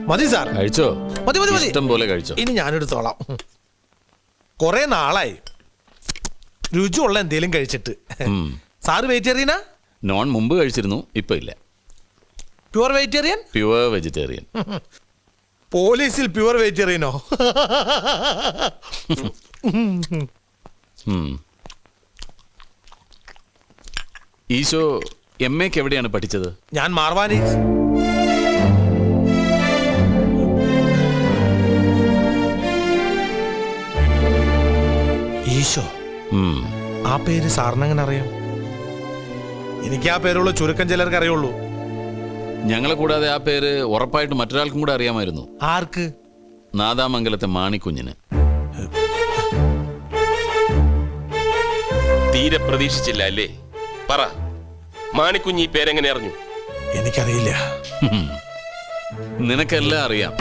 മതി സാർ, കഴിച്ചോ? മതി മതി മതി, ഇഷ്ടം പോലെ കഴിച്ചോ. ഇനി ഞാനെടുത്തോളാം. കുറെ നാളായി രുചിയുള്ള എന്തേലും കഴിച്ചിട്ട്. സാറ് വെജിറ്റേറിയനാ? നോൺ മുമ്പ് കഴിച്ചിരുന്നു, ഇപ്പൊ ഇല്ല. Pure vegetarian? Pure vegetarian. പോലീസിൽ പ്യുവർ വെജിറ്റേറിയനോ? ഈശോ MA എവിടെയാണ് പഠിച്ചത്? ഞാൻ മാർവാനി. ഈശോ, ആ പേര് സാറിനെങ്ങനെ അറിയാം? എനിക്ക് ആ പേരുള്ള ചുരുക്കം ചിലർക്ക് അറിയുള്ളൂ. ഞങ്ങളെ കൂടാതെ ആ പേര് ഉറപ്പായിട്ട് മറ്റൊരാൾക്കും കൂടെ അറിയാമായിരുന്നു. ആർക്ക്? നാദാമംഗലത്തെ മാണിക്കുഞ്ഞിന്. തീരെ പ്രതീക്ഷിച്ചില്ല അല്ലേ? പറ, മാണിക്കുഞ്ഞ് ഈ പേരെങ്ങനെ അറിഞ്ഞു? എനിക്കറിയില്ല. നിനക്കെല്ലാം അറിയാം.